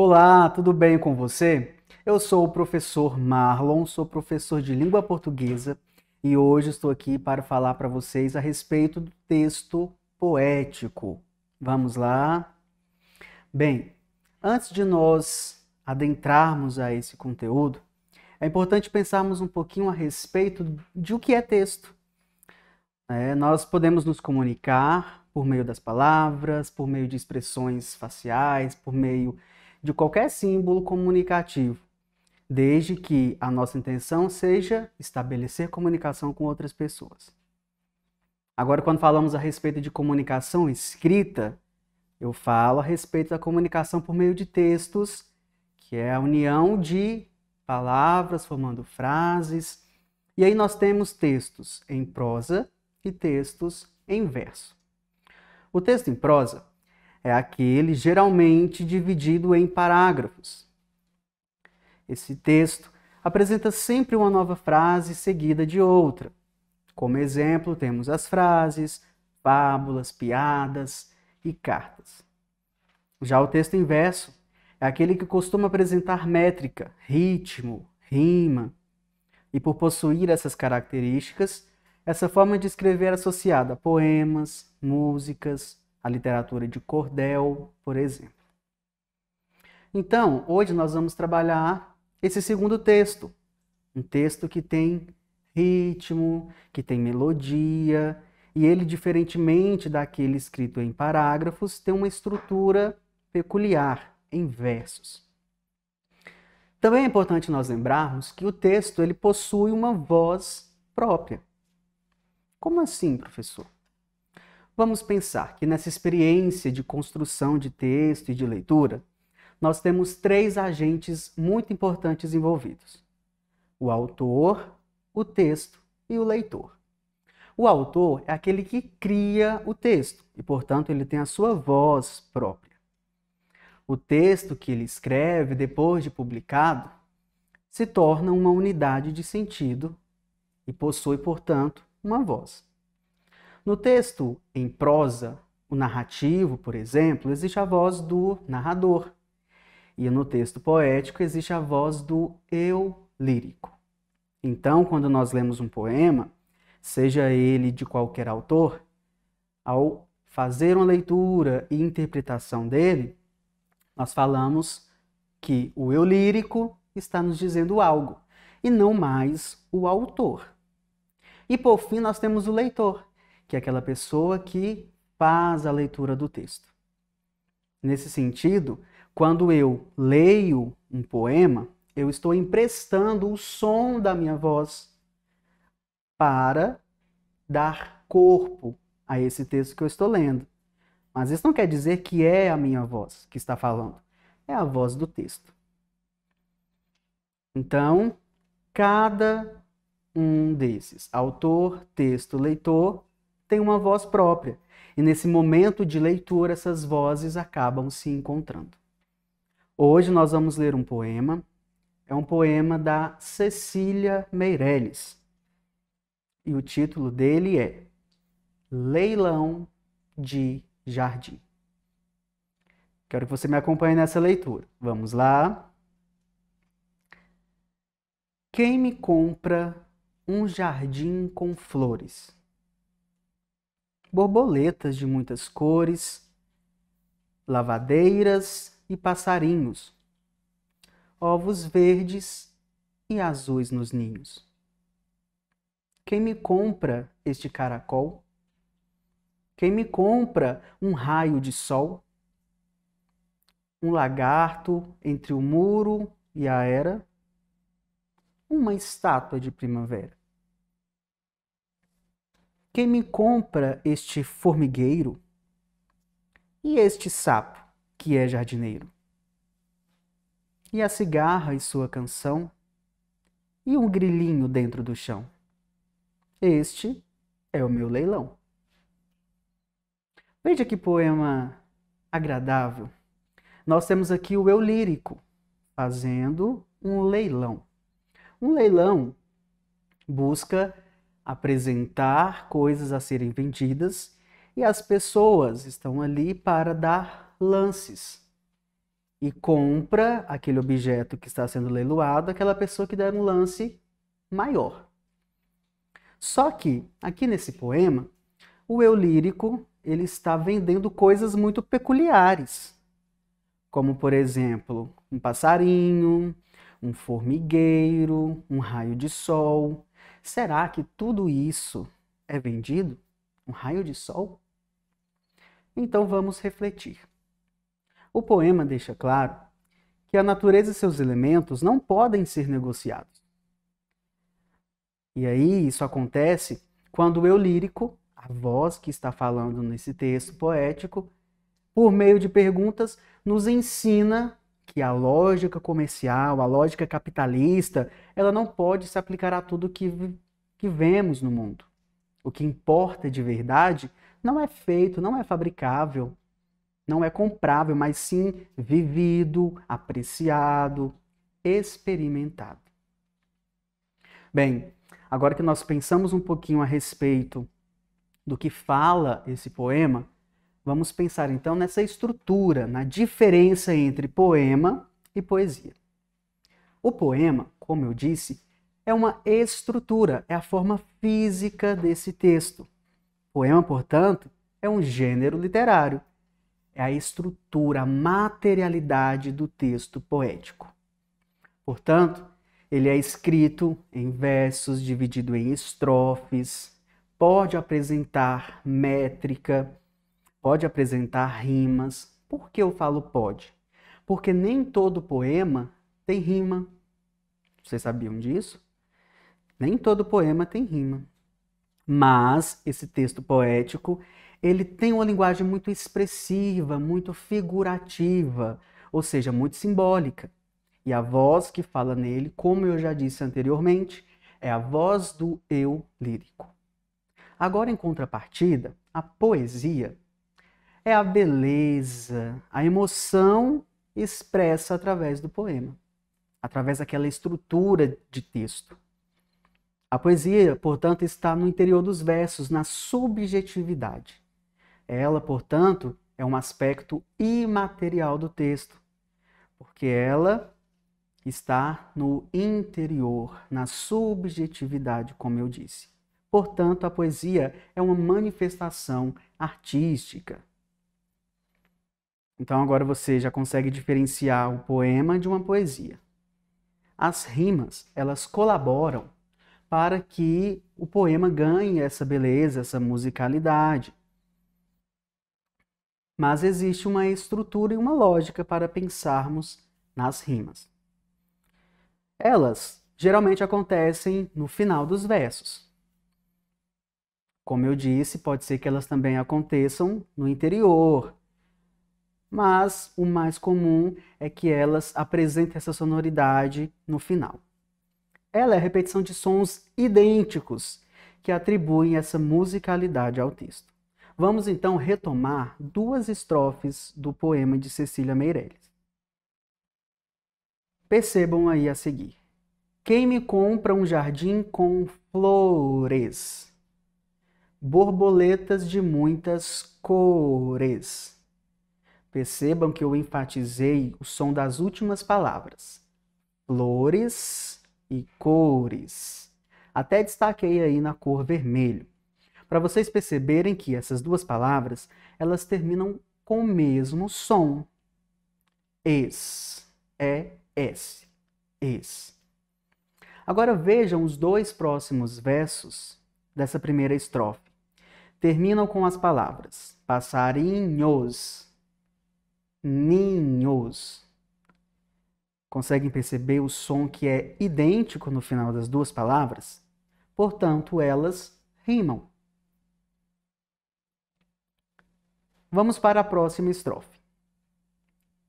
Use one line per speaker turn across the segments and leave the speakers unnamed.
Olá, tudo bem com você? Eu sou o professor Marlon, sou professor de língua portuguesa e hoje estou aqui para falar para vocês a respeito do texto poético. Vamos lá? Bem, antes de nós adentrarmos a esse conteúdo, é importante pensarmos um pouquinho a respeito de o que é texto. Nós podemos nos comunicar por meio das palavras, por meio de expressões faciais, por meio de qualquer símbolo comunicativo, desde que a nossa intenção seja estabelecer comunicação com outras pessoas. Agora, quando falamos a respeito de comunicação escrita, eu falo a respeito da comunicação por meio de textos, que é a união de palavras formando frases. E aí nós temos textos em prosa e textos em verso. O texto em prosa é aquele geralmente dividido em parágrafos. Esse texto apresenta sempre uma nova frase seguida de outra. Como exemplo, temos as frases, fábulas, piadas e cartas. Já o texto em verso é aquele que costuma apresentar métrica, ritmo, rima. E por possuir essas características, essa forma de escrever é associada a poemas, músicas, a literatura de cordel, por exemplo. Então, hoje nós vamos trabalhar esse segundo texto, um texto que tem ritmo, que tem melodia, e ele, diferentemente daquele escrito em parágrafos, tem uma estrutura peculiar, em versos. Também é importante nós lembrarmos que o texto ele possui uma voz própria. Como assim, professor? Vamos pensar que nessa experiência de construção de texto e de leitura, nós temos três agentes muito importantes envolvidos: o autor, o texto e o leitor. O autor é aquele que cria o texto e, portanto, ele tem a sua voz própria. O texto que ele escreve depois de publicado se torna uma unidade de sentido e possui, portanto, uma voz. No texto em prosa, o narrativo, por exemplo, existe a voz do narrador. E no texto poético existe a voz do eu lírico. Então, quando nós lemos um poema, seja ele de qualquer autor, ao fazer uma leitura e interpretação dele, nós falamos que o eu lírico está nos dizendo algo, e não mais o autor. E por fim, nós temos o leitor, que é aquela pessoa que faz a leitura do texto. Nesse sentido, quando eu leio um poema, eu estou emprestando o som da minha voz para dar corpo a esse texto que eu estou lendo. Mas isso não quer dizer que é a minha voz que está falando. É a voz do texto. Então, cada um desses, autor, texto, leitor, tem uma voz própria. E nesse momento de leitura, essas vozes acabam se encontrando. Hoje nós vamos ler um poema. É um poema da Cecília Meirelles. E o título dele é Leilão de Jardim. Quero que você me acompanhe nessa leitura. Vamos lá. Quem me compra um jardim com flores? Borboletas de muitas cores, lavadeiras e passarinhos, ovos verdes e azuis nos ninhos. Quem me compra este caracol? Quem me compra um raio de sol? Um lagarto entre o muro e a era? Uma estátua de primavera? Quem me compra este formigueiro? E este sapo, que é jardineiro? E a cigarra e sua canção? E um grilinho dentro do chão? Este é o meu leilão. Veja que poema agradável. Nós temos aqui o eu lírico fazendo um leilão. Um leilão busca apresentar coisas a serem vendidas e as pessoas estão ali para dar lances. e compra aquele objeto que está sendo leiloado aquela pessoa que der um lance maior. Só que, aqui nesse poema, o eu lírico ele está vendendo coisas muito peculiares, como, por exemplo, um passarinho, um formigueiro, um raio de sol. Será que tudo isso é vendido? Um raio de sol? Então vamos refletir. O poema deixa claro que a natureza e seus elementos não podem ser negociados. E aí isso acontece quando o eu lírico, a voz que está falando nesse texto poético, por meio de perguntas, nos ensina que a lógica comercial, a lógica capitalista, ela não pode se aplicar a tudo que vemos no mundo. O que importa de verdade não é feito, não é fabricável, não é comprável, mas sim vivido, apreciado, experimentado. Bem, agora que nós pensamos um pouquinho a respeito do que fala esse poema, vamos pensar então nessa estrutura, na diferença entre poema e poesia. O poema, como eu disse, é uma estrutura, é a forma física desse texto. Poema, portanto, é um gênero literário. É a estrutura, a materialidade do texto poético. Portanto, ele é escrito em versos, dividido em estrofes, pode apresentar métrica, pode apresentar rimas. Por que eu falo pode? Porque nem todo poema tem rima. Vocês sabiam disso? Nem todo poema tem rima. Mas esse texto poético, ele tem uma linguagem muito expressiva, muito figurativa, ou seja, muito simbólica. E a voz que fala nele, como eu já disse anteriormente, é a voz do eu lírico. Agora, em contrapartida, a poesia é a beleza, a emoção expressa através do poema, através daquela estrutura de texto. A poesia, portanto, está no interior dos versos, na subjetividade. Ela, portanto, é um aspecto imaterial do texto, porque ela está no interior, na subjetividade, como eu disse. Portanto, a poesia é uma manifestação artística. Então, agora você já consegue diferenciar o poema de uma poesia. As rimas, elas colaboram para que o poema ganhe essa beleza, essa musicalidade. Mas existe uma estrutura e uma lógica para pensarmos nas rimas. Elas geralmente acontecem no final dos versos. Como eu disse, pode ser que elas também aconteçam no interior, mas o mais comum é que elas apresentem essa sonoridade no final. Ela é a repetição de sons idênticos que atribuem essa musicalidade ao texto. Vamos então retomar duas estrofes do poema de Cecília Meirelles. Percebam aí a seguir. Quem me compra um jardim com flores, borboletas de muitas cores. Percebam que eu enfatizei o som das últimas palavras. Flores e cores. Até destaquei aí na cor vermelho. Para vocês perceberem que essas duas palavras, elas terminam com o mesmo som. Es, es, es. Agora vejam os dois próximos versos dessa primeira estrofe. Terminam com as palavras passarinhos, ninhos. Conseguem perceber o som que é idêntico no final das duas palavras? Portanto, elas rimam. Vamos para a próxima estrofe.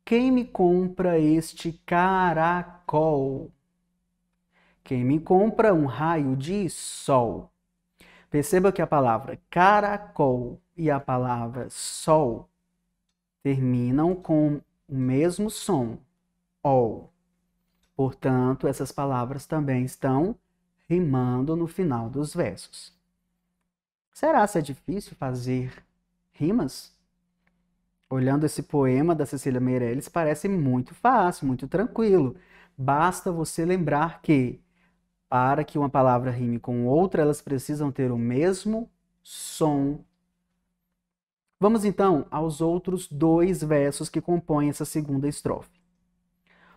Quem me compra este caracol? Quem me compra um raio de sol? Perceba que a palavra caracol e a palavra sol terminam com o mesmo som, ol. Portanto, essas palavras também estão rimando no final dos versos. Será que é difícil fazer rimas? Olhando esse poema da Cecília Meirelles, parece muito fácil, muito tranquilo. Basta você lembrar que, para que uma palavra rime com outra, elas precisam ter o mesmo som. Vamos então aos outros 2 versos que compõem essa segunda estrofe.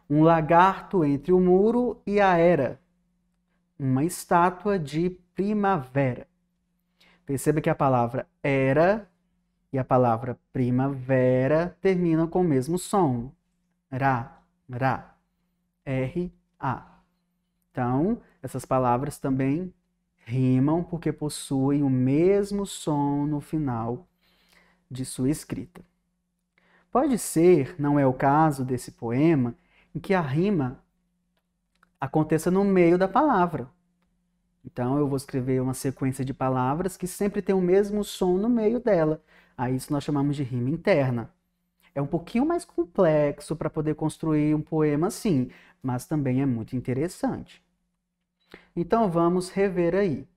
Um lagarto entre o muro e a era, uma estátua de primavera. Perceba que a palavra era e a palavra primavera terminam com o mesmo som. Ra, ra, R, A. Então, essas palavras também rimam porque possuem o mesmo som no final de sua escrita. Pode ser, não é o caso desse poema, em que a rima aconteça no meio da palavra. Então, eu vou escrever uma sequência de palavras que sempre tem o mesmo som no meio dela. A isso nós chamamos de rima interna. É um pouquinho mais complexo para poder construir um poema assim, mas também é muito interessante. Então, vamos rever aí.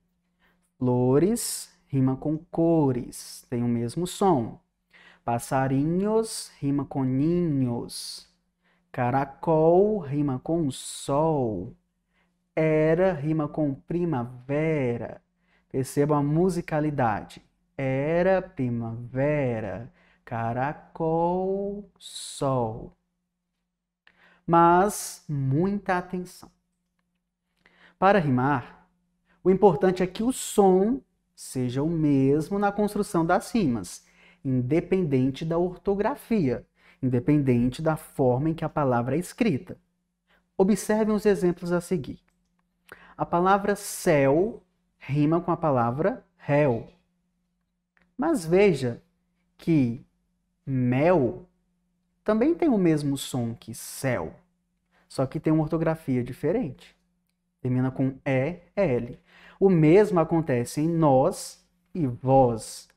Flores rima com cores, tem o mesmo som. Passarinhos rima com ninhos. Caracol rima com sol. Era rima com primavera. Percebam a musicalidade. Era, primavera, caracol, sol. Mas muita atenção. Para rimar, o importante é que o som seja o mesmo na construção das rimas, independente da ortografia, independente da forma em que a palavra é escrita. Observem os exemplos a seguir. A palavra céu rima com a palavra réu. Mas veja que mel também tem o mesmo som que céu, só que tem uma ortografia diferente. Termina com E-L. O mesmo acontece em nós e vós.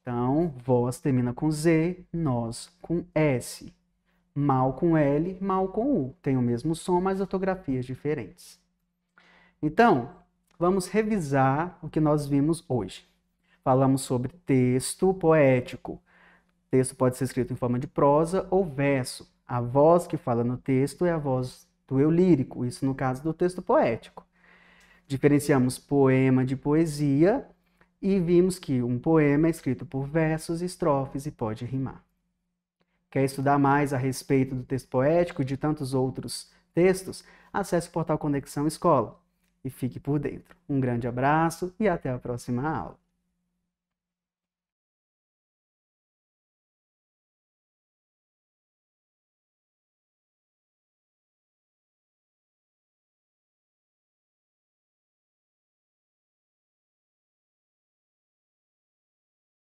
Então, vós termina com Z, nós com S. Mal com L, mal com U. Tem o mesmo som, mas ortografias diferentes. Então, vamos revisar o que nós vimos hoje. Falamos sobre texto poético. O texto pode ser escrito em forma de prosa ou verso. A voz que fala no texto é a voz do eu lírico, isso no caso do texto poético. Diferenciamos poema de poesia e vimos que um poema é escrito por versos, estrofes e pode rimar. Quer estudar mais a respeito do texto poético e de tantos outros textos? Acesse o portal Conexão Escola e fique por dentro. Um grande abraço e até a próxima aula.